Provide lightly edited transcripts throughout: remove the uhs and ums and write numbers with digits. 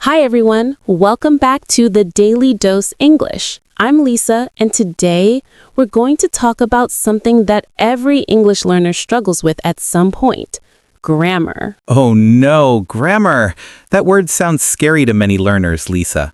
Hi everyone, welcome back to the Daily Dose English. I'm Lisa, and today we're going to talk about something that every English learner struggles with at some point: grammar. Oh no, grammar. That word sounds scary to many learners, Lisa.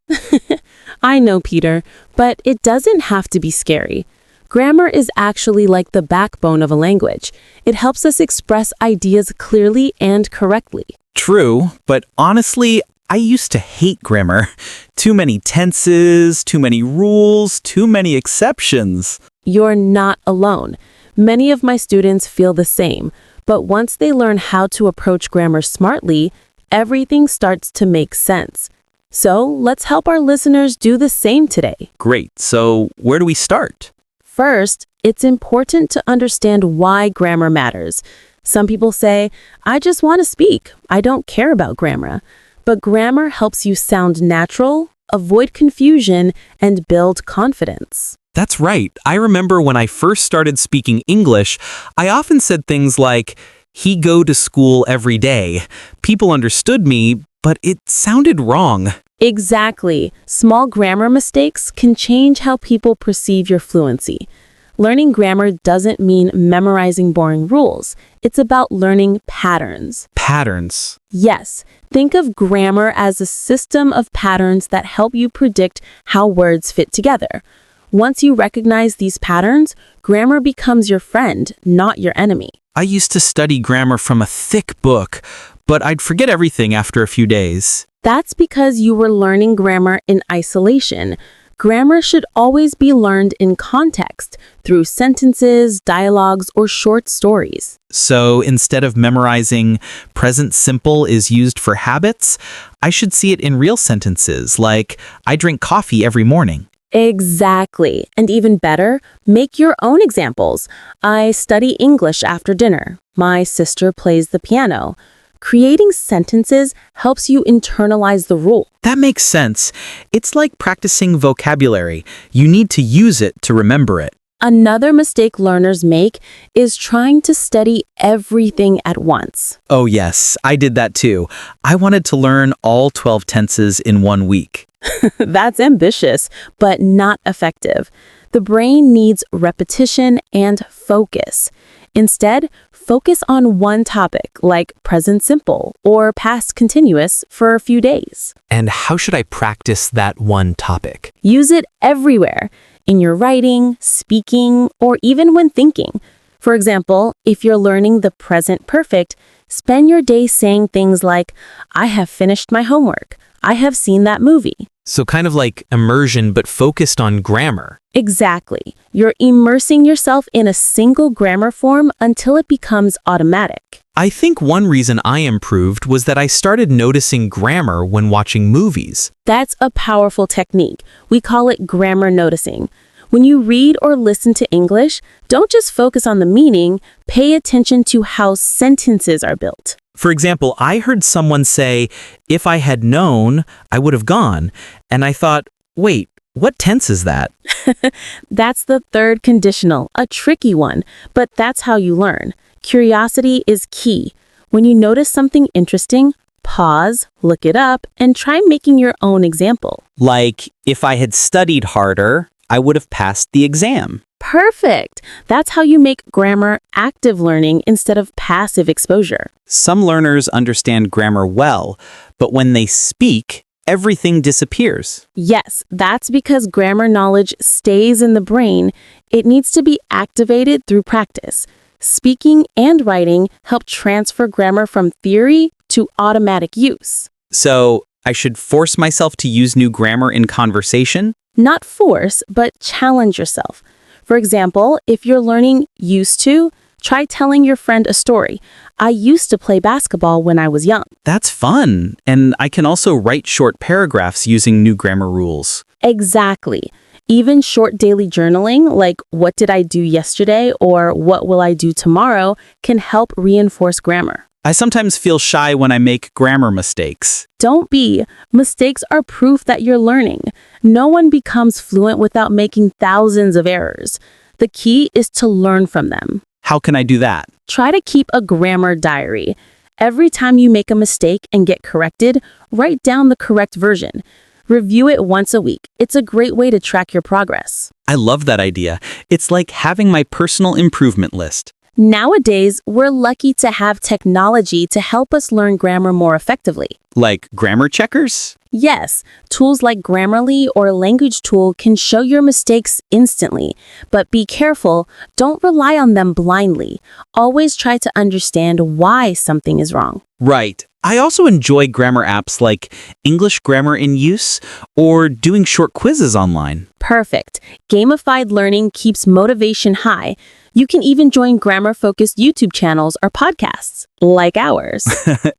I know, Peter, but it doesn't have to be scary. Grammar is actually like the backbone of a language. It helps us express ideas clearly and correctly. True, but honestly, I used to hate grammar. Too many tenses, too many rules, too many exceptions. You're not alone. Many of my students feel the same, but once they learn how to approach grammar smartly, everything starts to make sense. So let's help our listeners do the same today. Great, so where do we start? First, it's important to understand why grammar matters. Some people say, I just want to speak. I don't care about grammar. But grammar helps you sound natural, avoid confusion, and build confidence. That's right. I remember when I first started speaking English, I often said things like, he go to school every day. People understood me, but it sounded wrong. Exactly. Small grammar mistakes can change how people perceive your fluency. Learning grammar doesn't mean memorizing boring rules. It's about learning patterns. Patterns. Yes, think of grammar as a system of patterns that help you predict how words fit together. Once you recognize these patterns, grammar becomes your friend, not your enemy. I used to study grammar from a thick book, but I'd forget everything after a few days. That's because you were learning grammar in isolation. Grammar should always be learned in context, through sentences, dialogues, or short stories. So instead of memorizing present simple is used for habits, I should see it in real sentences like, I drink coffee every morning. Exactly. And even better, make your own examples. I study English after dinner. My sister plays the piano. Creating sentences helps you internalize the rule. That makes sense. It's like practicing vocabulary. You need to use it to remember it. Another mistake learners make is trying to study everything at once. Oh yes, I did that too. I wanted to learn all 12 tenses in 1 week. That's ambitious, but not effective. The brain needs repetition and focus. Instead, focus on one topic, like present simple or past continuous, for a few days. And how should I practice that one topic? Use it everywhere, in your writing, speaking, or even when thinking. For example, if you're learning the present perfect, spend your day saying things like, I have finished my homework. I have seen that movie. So kind of like immersion, but focused on grammar. Exactly. You're immersing yourself in a single grammar form until it becomes automatic. I think one reason I improved was that I started noticing grammar when watching movies. That's a powerful technique. We call it grammar noticing. When you read or listen to English, don't just focus on the meaning, pay attention to how sentences are built. For example, I heard someone say, if I had known, I would have gone. And I thought, wait, what tense is that? That's the third conditional, a tricky one, but that's how you learn. Curiosity is key. When you notice something interesting, pause, look it up, and try making your own example. Like, if I had studied harder, I would have passed the exam. Perfect! That's how you make grammar active learning instead of passive exposure. Some learners understand grammar well, but when they speak, everything disappears. Yes, that's because grammar knowledge stays in the brain. It needs to be activated through practice. Speaking and writing help transfer grammar from theory to automatic use. So, I should force myself to use new grammar in conversation? Not force, but challenge yourself. For example, if you're learning used to, try telling your friend a story. I used to play basketball when I was young. That's fun. And I can also write short paragraphs using new grammar rules. Exactly. Even short daily journaling, like what did I do yesterday or what will I do tomorrow, can help reinforce grammar. I sometimes feel shy when I make grammar mistakes. Don't be. Mistakes are proof that you're learning. No one becomes fluent without making thousands of errors. The key is to learn from them. How can I do that? Try to keep a grammar diary. Every time you make a mistake and get corrected, write down the correct version. Review it once a week. It's a great way to track your progress. I love that idea. It's like having my personal improvement list. Nowadays, we're lucky to have technology to help us learn grammar more effectively. Like grammar checkers? Yes, tools like Grammarly or Language Tool can show your mistakes instantly. But be careful, don't rely on them blindly. Always try to understand why something is wrong. Right. I also enjoy grammar apps like English Grammar in Use or doing short quizzes online. Perfect. Gamified learning keeps motivation high. You can even join grammar-focused YouTube channels or podcasts, like ours.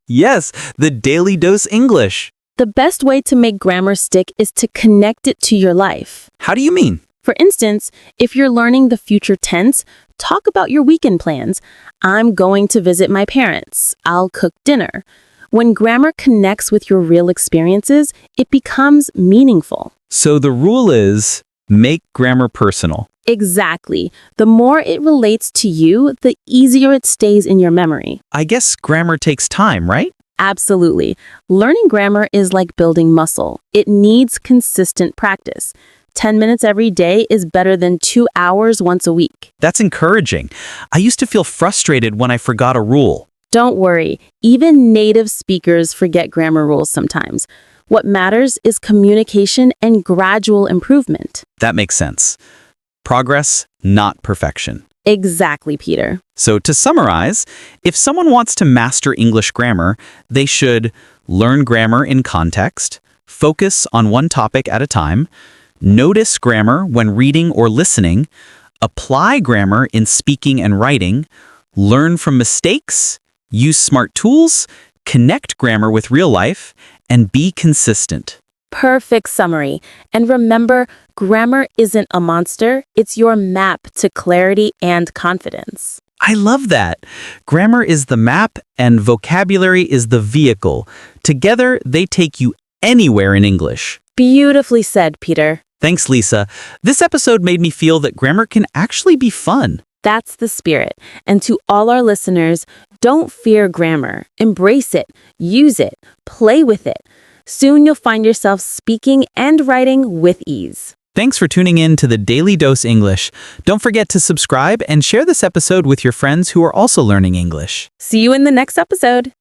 Yes, the Daily Dose English. The best way to make grammar stick is to connect it to your life. How do you mean? For instance, if you're learning the future tense, talk about your weekend plans. I'm going to visit my parents. I'll cook dinner. When grammar connects with your real experiences, it becomes meaningful. So the rule is make grammar personal. Exactly. The more it relates to you, the easier it stays in your memory. I guess grammar takes time, right? Absolutely. Learning grammar is like building muscle. It needs consistent practice. 10 minutes every day is better than 2 hours once a week. That's encouraging. I used to feel frustrated when I forgot a rule. Don't worry, even native speakers forget grammar rules sometimes. What matters is communication and gradual improvement. That makes sense. Progress, not perfection. Exactly, Peter. So to summarize, if someone wants to master English grammar, they should learn grammar in context, focus on one topic at a time, notice grammar when reading or listening, apply grammar in speaking and writing, learn from mistakes, use smart tools, connect grammar with real life, and be consistent. Perfect summary. And remember, grammar isn't a monster, it's your map to clarity and confidence. I love that. Grammar is the map and vocabulary is the vehicle. Together, they take you anywhere in English. Beautifully said, Peter. Thanks, Lisa. This episode made me feel that grammar can actually be fun. That's the spirit. And to all our listeners, don't fear grammar. Embrace it, use it, play with it. Soon you'll find yourself speaking and writing with ease. Thanks for tuning in to the Daily Dose English. Don't forget to subscribe and share this episode with your friends who are also learning English. See you in the next episode.